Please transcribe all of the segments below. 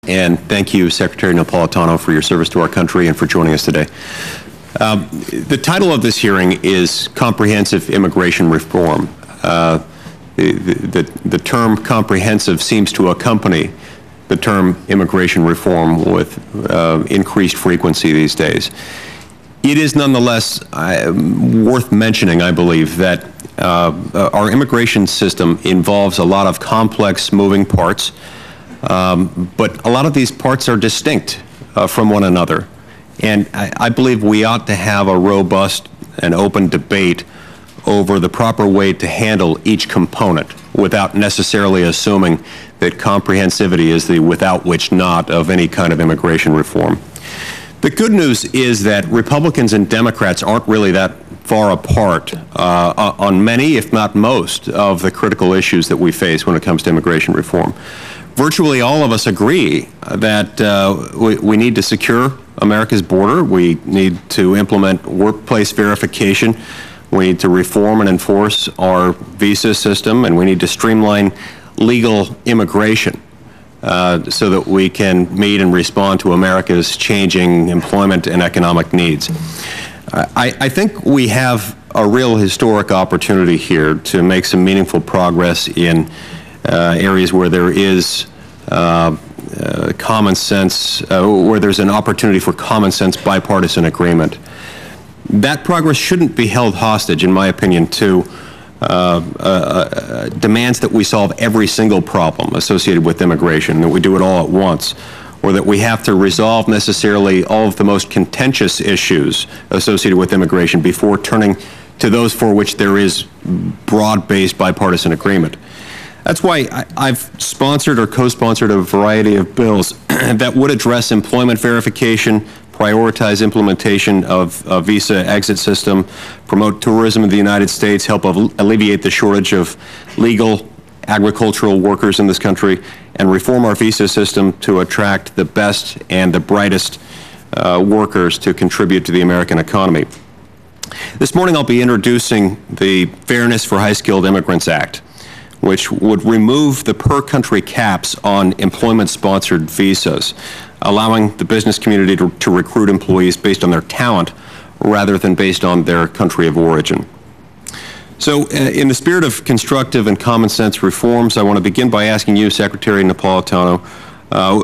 And thank you, Secretary Napolitano, for your service to our country and for joining us today. The title of this hearing is Comprehensive Immigration Reform. The term comprehensive seems to accompany the term immigration reform with increased frequency these days. It is nonetheless worth mentioning, I believe, that our immigration system involves a lot of complex moving parts, but a lot of these parts are distinct from one another. And I believe we ought to have a robust and open debate over the proper way to handle each component without necessarily assuming that comprehensivity is the without which not of any kind of immigration reform. The good news is that Republicans and Democrats aren't really that far apart on many, if not most, of the critical issues that we face when it comes to immigration reform. Virtually all of us agree that we need to secure America's border. We need to implement workplace verification. We need to reform and enforce our visa system, and we need to streamline legal immigration so that we can meet and respond to America's changing employment and economic needs. I think we have a real historic opportunity here to make some meaningful progress in areas where there is common sense, where there's an opportunity for common sense bipartisan agreement. That progress shouldn't be held hostage, in my opinion, to demands that we solve every single problem associated with immigration, that we do it all at once, or that we have to resolve necessarily all of the most contentious issues associated with immigration before turning to those for which there is broad-based bipartisan agreement. That's why I've sponsored or co-sponsored a variety of bills that would address employment verification, prioritize implementation of a visa exit system, promote tourism in the United States, help alleviate the shortage of legal agricultural workers in this country, and reform our visa system to attract the best and the brightest workers to contribute to the American economy. This morning I'll be introducing the Fairness for High-Skilled Immigrants Act, which would remove the per-country caps on employment-sponsored visas, allowing the business community to recruit employees based on their talent rather than based on their country of origin. So in the spirit of constructive and common sense reforms, I want to begin by asking you, Secretary Napolitano,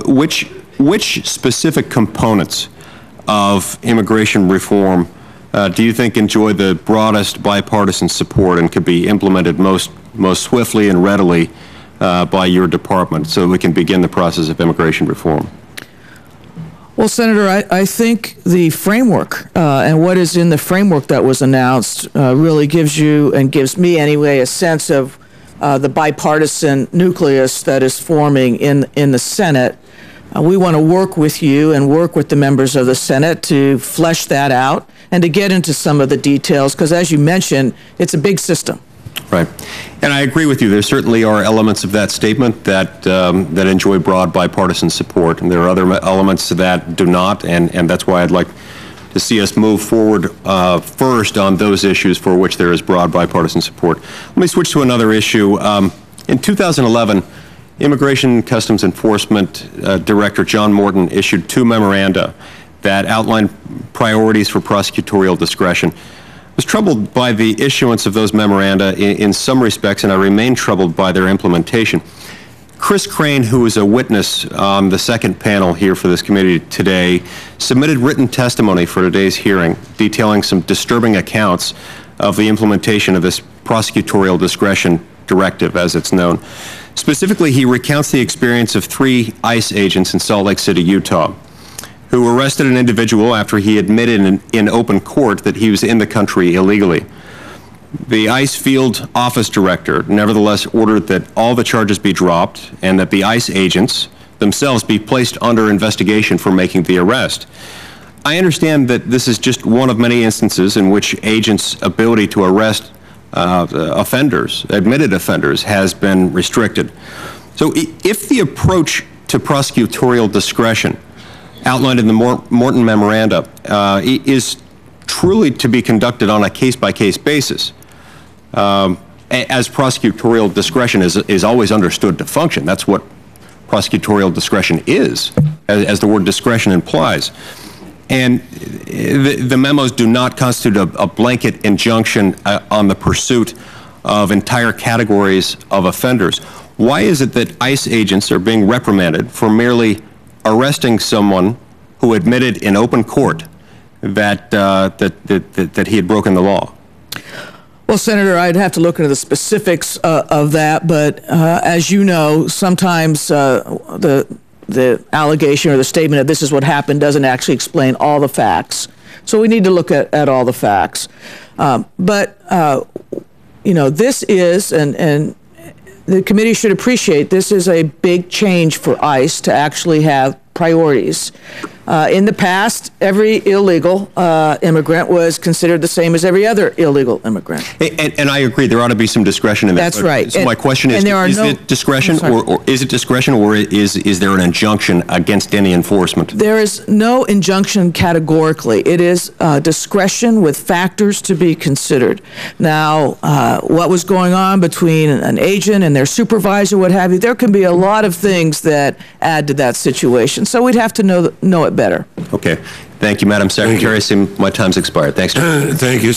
which specific components of immigration reform do you think enjoy the broadest bipartisan support and could be implemented most swiftly and readily by your department so we can begin the process of immigration reform? Well, Senator, I think the framework and what is in the framework that was announced really gives you, and gives me anyway, a sense of the bipartisan nucleus that is forming in the Senate. We want to work with you and work with the members of the Senate to flesh that out and to get into some of the details, because as you mentioned, it's a big system. Right. And I agree with you. There certainly are elements of that statement that that enjoy broad bipartisan support, and there are other elements that do not, and that's why I'd like to see us move forward first on those issues for which there is broad bipartisan support. Let me switch to another issue. In 2011, Immigration and Customs Enforcement Director John Morton issued 2 memoranda that outlined priorities for prosecutorial discretion. I was troubled by the issuance of those memoranda in some respects, and I remain troubled by their implementation. Chris Crane, who is a witness on the second panel here for this committee today, submitted written testimony for today's hearing, detailing some disturbing accounts of the implementation of this prosecutorial discretion directive, as it's known. Specifically, he recounts the experience of 3 ICE agents in Salt Lake City, Utah, who arrested an individual after he admitted in open court that he was in the country illegally. The ICE field office director nevertheless ordered that all the charges be dropped and that the ICE agents themselves be placed under investigation for making the arrest. I understand that this is just one of many instances in which agents' ability to arrest offenders, admitted offenders, has been restricted. So if the approach to prosecutorial discretion outlined in the Morton memoranda is truly to be conducted on a case-by-case basis, as prosecutorial discretion is always understood to function. That's what prosecutorial discretion is, as the word discretion implies. And the memos do not constitute a blanket injunction on the pursuit of entire categories of offenders. Why is it that ICE agents are being reprimanded for merely arresting someone who admitted in open court that that he had broken the law? Well, Senator, I'd have to look into the specifics of that, but as you know, sometimes the allegation or the statement of this is what happened doesn't actually explain all the facts. So we need to look at all the facts. You know, this is, and the committee should appreciate, this is a big change for ICE to actually have priorities. In the past, every illegal immigrant was considered the same as every other illegal immigrant. And I agree, there ought to be some discretion in that. That's right. So my question is it discretion, or is it discretion, or is there an injunction against any enforcement? There is no injunction categorically. It is discretion with factors to be considered. Now, what was going on between an agent and their supervisor, what have you, there can be a lot of things that add to that situation. So we'd have to know it better. Okay. Thank you, Madam Secretary. I see my time's expired. Thanks. Thank you.